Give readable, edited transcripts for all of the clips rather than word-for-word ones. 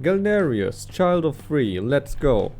Galneryus, child of free, let's go.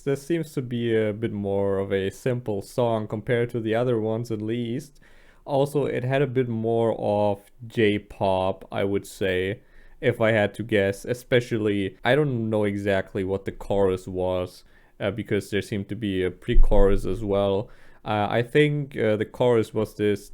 This seems to be a bit more of a simple song compared to the other ones at least. Also, it had a bit more of J-pop, I would say, if I had to guess. Especially, I don't know exactly what the chorus was, because there seemed to be a pre-chorus as well. I think the chorus was this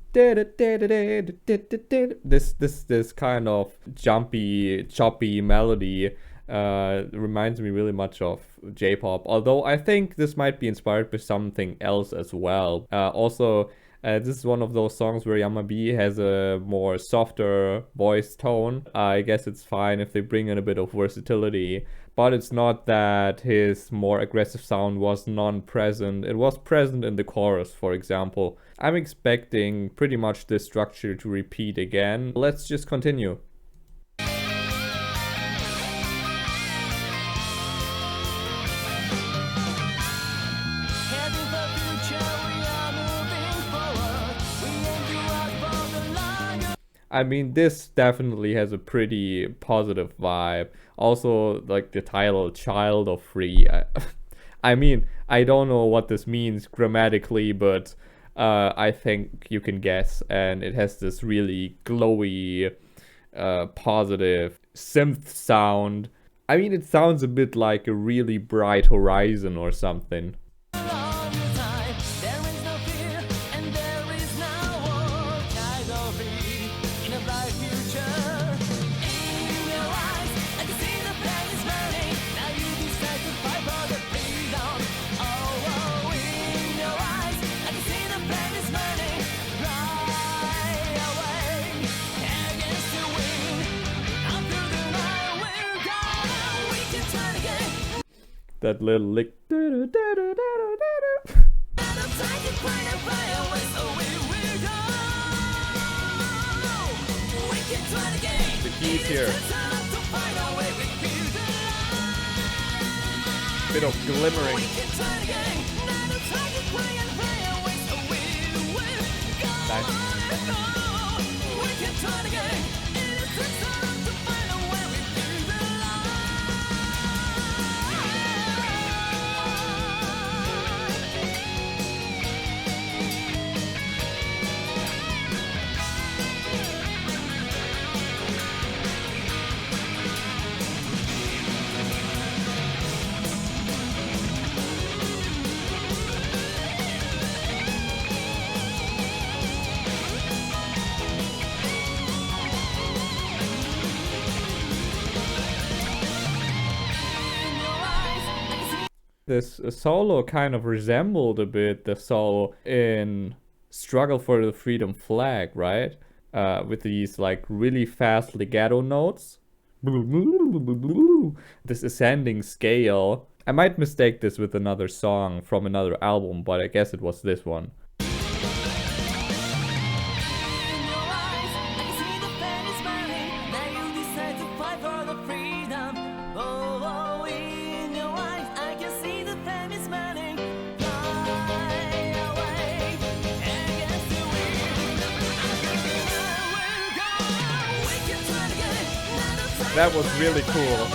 kind of jumpy, choppy melody. Reminds me really much of J-pop, although I think this might be inspired by something else as well. Also, this is one of those songs where Yamabi has a more softer voice tone. I guess it's fine if they bring in a bit of versatility, but it's not that his more aggressive sound was non-present. It was present in the chorus, for example. I'm expecting pretty much this structure to repeat again. Let's just continue. I mean, this definitely has a pretty positive vibe. Also, like the title, Child of Free. I mean, I don't know what this means grammatically, but I think you can guess. And it has this really glowy, positive synth sound. I mean, it sounds a bit like a really bright horizon or something. That little lick. The keys here. Bit of glimmering. Nice. This solo kind of resembled a bit the solo in Struggle for the Freedom Flag, right? With these like really fast legato notes. This ascending scale. I might mistake this with another song from another album, but I guess it was this one. That was really cool.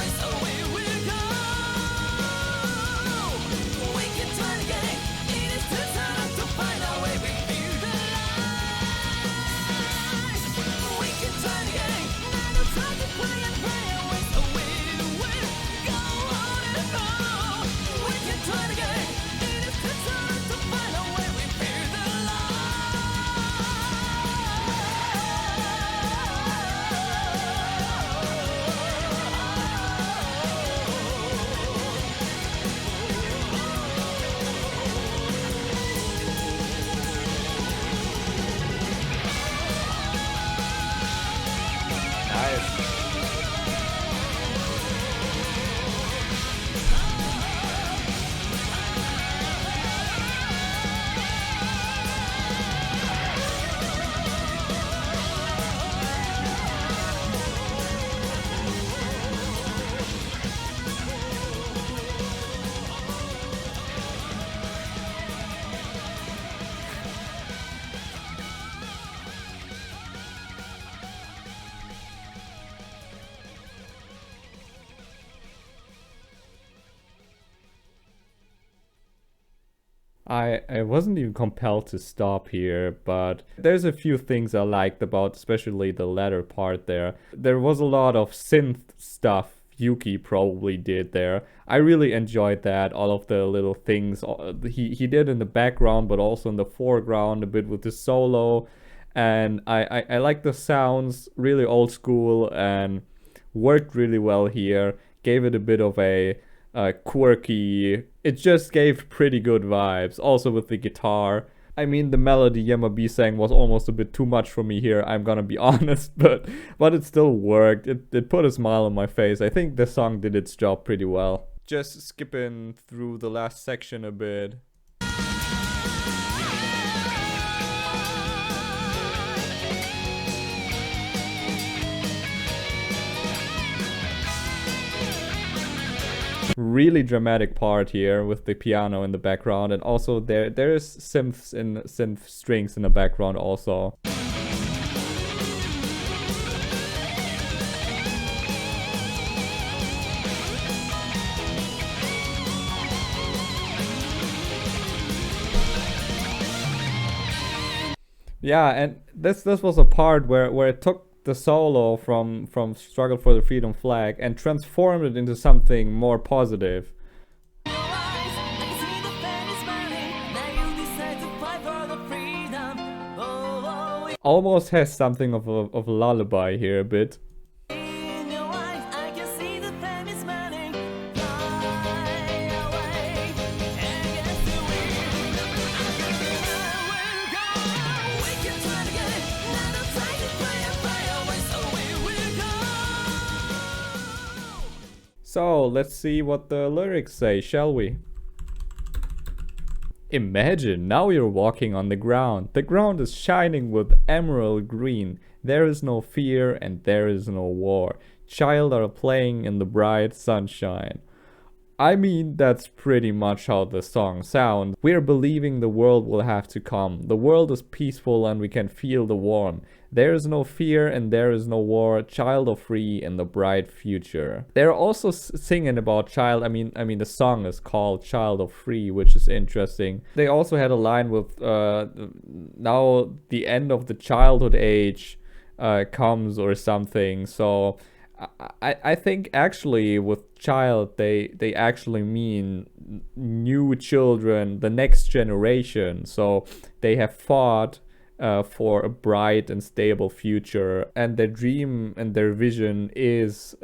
I wasn't even compelled to stop here, but there's a few things I liked about especially the latter part there. There was a lot of synth stuff Yuki probably did there. I really enjoyed that, all of the little things he did in the background, but also in the foreground, a bit with the solo. And I like the sounds, really old school, and worked really well here. Gave it a bit of a quirky. It just gave pretty good vibes. Also with the guitar. I mean, the melody Yamabi sang was almost a bit too much for me here, I'm gonna be honest, but it still worked. It put a smile on my face. I think the song did its job pretty well. Just skipping through the last section a bit. Really dramatic part here with the piano in the background, and also there's synth strings in the background also. Yeah, and this was a part where it took the solo from Struggle for the Freedom Flag and transformed it into something more positive. Almost has something of a lullaby here a bit. So, let's see what the lyrics say, shall we? Imagine, now you're walking on the ground. The ground is shining with emerald green. There is no fear and there is no war. Child are playing in the bright sunshine. I mean, that's pretty much how the song sounds. We're believing the world will have to come. The world is peaceful and we can feel the warmth. There is no fear and there is no war. Child are free in the bright future. They're also singing about child. I mean, the song is called Child of Free, which is interesting. They also had a line with now the end of the childhood age comes or something. So I think actually with child they actually mean new children, the next generation. So they have fought for a bright and stable future, and their dream and their vision is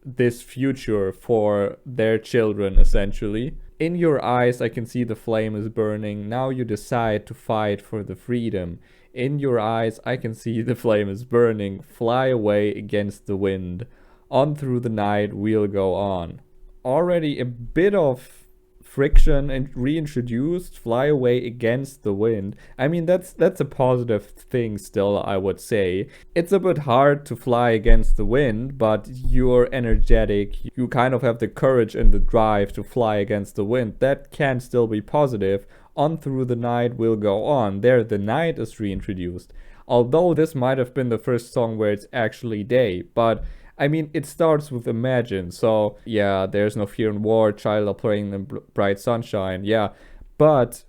this future for their children essentially. In your eyes I can see the flame is burning. Now you decide to fight for the freedom. In your eyes I can see the flame is burning. Fly away against the wind. On through the night we'll go on. Already a bit of friction and reintroduced. Fly away against the wind. I mean, that's a positive thing still, I would say. It's a bit hard to fly against the wind, but you're energetic. You kind of have the courage and the drive to fly against the wind. That can still be positive. On through the night will go on. There the night is reintroduced. Although this might have been the first song where it's actually day, but I mean, it starts with imagine. So, yeah, there's no fear in war, child are playing in bright sunshine. Yeah, but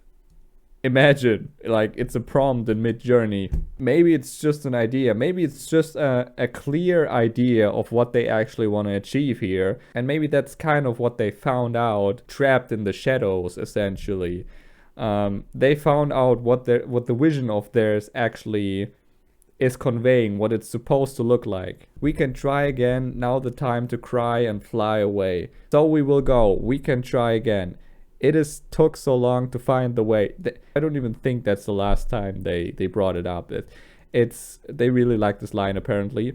imagine, like, it's a prompt in mid journey. Maybe it's just an idea. Maybe it's just a clear idea of what they actually want to achieve here. And maybe that's kind of what they found out, trapped in the shadows, essentially. They found out what the vision of theirs actually is conveying, what it's supposed to look like. We can try again, now the time to cry and fly away. So we will go, we can try again. It is took so long to find the way. I don't even think that's the last time they brought it up. They really like this line apparently.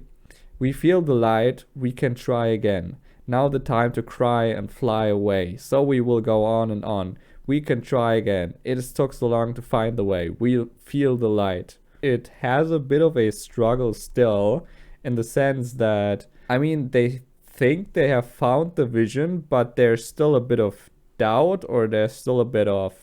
We feel the light, we can try again. Now the time to cry and fly away. So we will go on and on. We can try again. It has took so long to find the way. We'll feel the light. It has a bit of a struggle still, in the sense that, I mean, they think they have found the vision, but there's still a bit of doubt, or there's still a bit of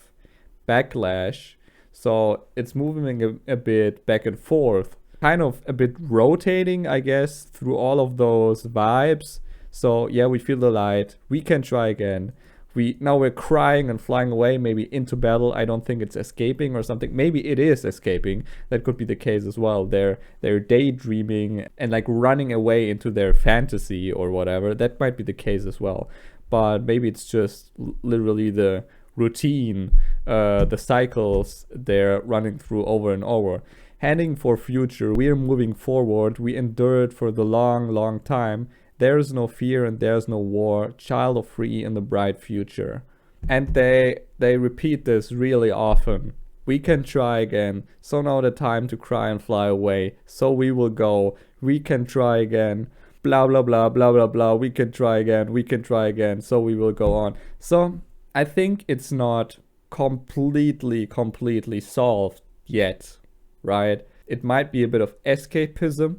backlash. So it's moving a bit back and forth, kind of a bit rotating, I guess, through all of those vibes. So yeah, we feel the light. We can try again. Now we're crying and flying away, maybe into battle. I don't think it's escaping or something. Maybe it is escaping. That could be the case as well. They're daydreaming and like running away into their fantasy or whatever. That might be the case as well. But maybe it's just literally the routine, the cycles they're running through over and over. Heading for future, we're moving forward. We endured for the long, long time. There's no fear and there's no war, child of free in the bright future. And they repeat this really often. We can try again, so now the time to cry and fly away. So we will go, we can try again. Blah, blah, blah, blah, blah, blah. We can try again, so we will go on. So I think it's not completely solved yet, right? It might be a bit of escapism,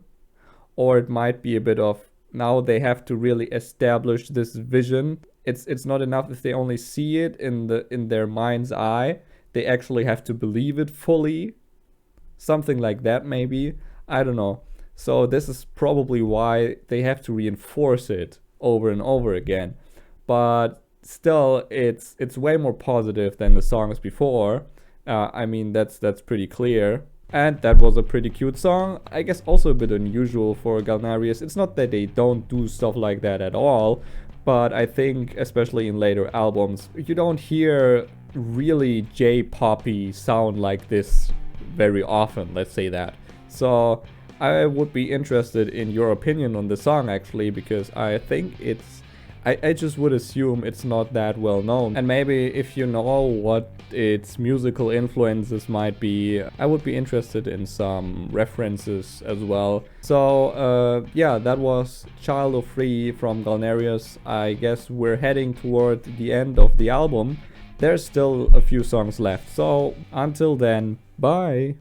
or it might be a bit of, now they have to really establish this vision. It's not enough if they only see it in their mind's eye. They actually have to believe it fully. Something like that maybe. I don't know. So this is probably why they have to reinforce it over and over again. But still, it's way more positive than the songs before. I mean, that's pretty clear. And that was a pretty cute song. I guess also a bit unusual for Galneryus. It's not that they don't do stuff like that at all, but I think especially in later albums, you don't hear really J-poppy sound like this very often, let's say that. So I would be interested in your opinion on the song actually, because I think I just would assume it's not that well known. And maybe if you know what its musical influences might be, I would be interested in some references as well. So yeah, that was Child of Free from Galneryus. I guess we're heading toward the end of the album. There's still a few songs left. So until then, bye!